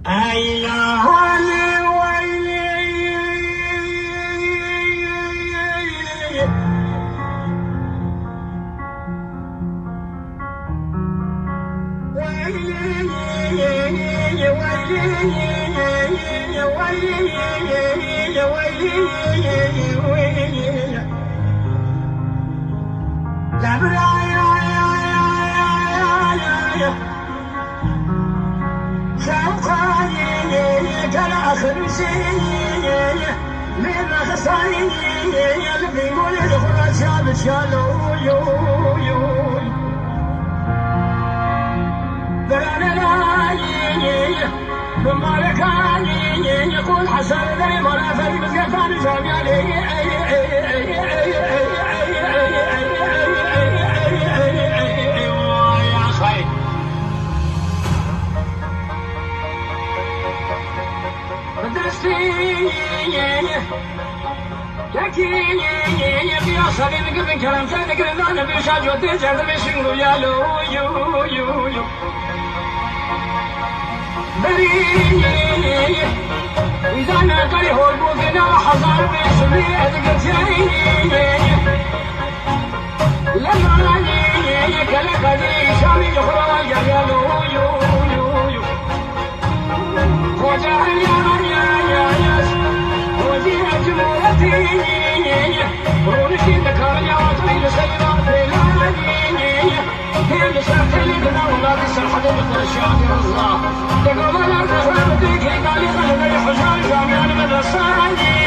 أيلاني ويلي آخر شيء من خساري اللي بيقول الخرا شال شالو يو درنا لاي بمالكاني يقول حسن ذي مرة في بزيفان جامعي لكن يا صديقي من كلام صدق انا بشاج وتجر بشنو يا لو يو بري اذا انا قري هو بوقنا حضر بسمي اتقتي لما كلك لي شامي يخرج يا لو يو خوجا يا وجهة جمهورتي ورونشي ذكرني وطويل سيراتي لاني هي بشرتي لقنا ولادي سرحة مثل الشاطر الله تقوم الارض فهمتك قال لي خلي حجار جامعان مدرساني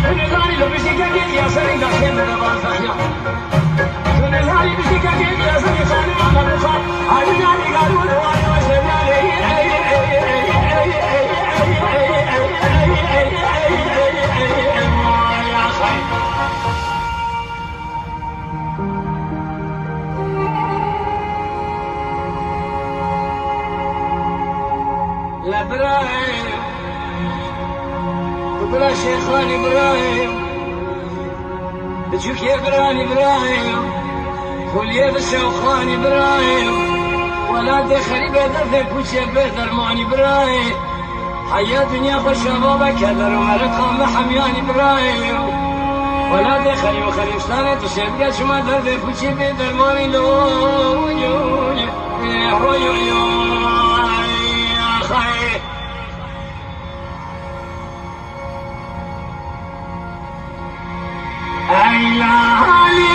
ونزالي لو بشيكا قيد يا سري داشين بدبان فحيا ونزالي بشيكا قيد يا سري خاني وانا بخار عجناني قالوا نواني وسبناني إبراهيم وبلا شيخان إبراهيم بتشوف يا إبراهيم قول يا الشيخان إبراهيم ولا دخل بدر كوش بدر مان إبراهيم حياة دنيا خوش بابا كدر ومرقم حميان إبراهيم ولا دخل وخليف سنة تشبه شما درد كوش بدر مان لو يو خير أيلاني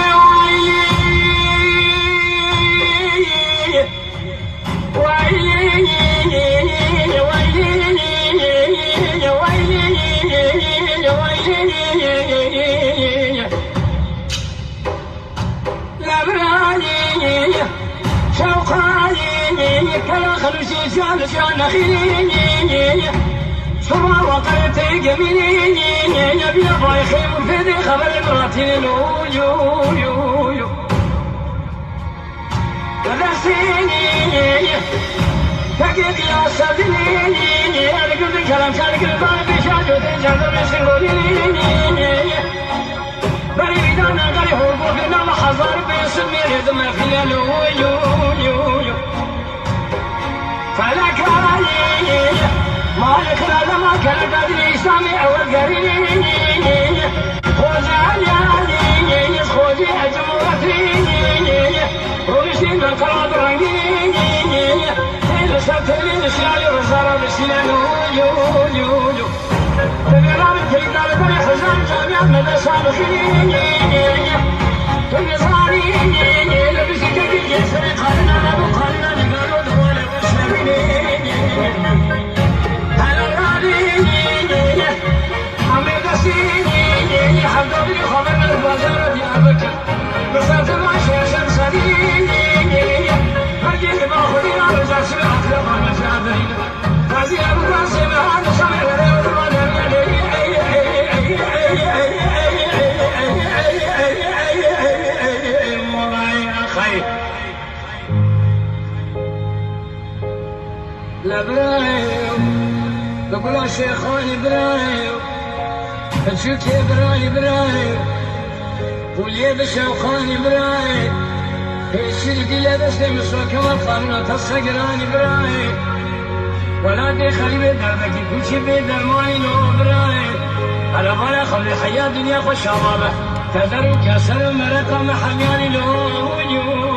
كلا خلوشي شان خيري شما وقرت جميلي يبي باي خير في خبر مراتي لو يو درسيني تكيت يا سبيني أرجو كلام شارك البان بشاجو تجرب بسنغولي بري بدانا غري هو بنا محضر بسمي رزم في يو فلك علي مالك لما كان بدري سامع والقرين خوزي علي خوزي أجمورتي ورشين بالقراب رنقين لسات لي لسيالي وزارة بسيلان يو تبيرام الكيدال بري حزان جامع مدرسة بخيرين تنصاري لبسي كبير يسري قالنا نبو قالنا نقالوا دول المسلمين على الرابين عمي قسيني حبضوا لي خبر البازار يا بكر بسات العشاء شمسانين هجيت باخذي رجع سمع أخلاق المشابهين غازي أبو قاسم هذا شمع إبراهيم بقول شيخان إبراهيم بتشوف يا إبراهيم قول يا بشوخان إبراهيم الشرق لا بس مسوى كمان قارنة الصقران إبراهيم ولاد خلیب دردکی کوچی به درمانی لو برای عربان خلی حیات دنیا خوش آمده تذرو کسر مرکم حمیانی لو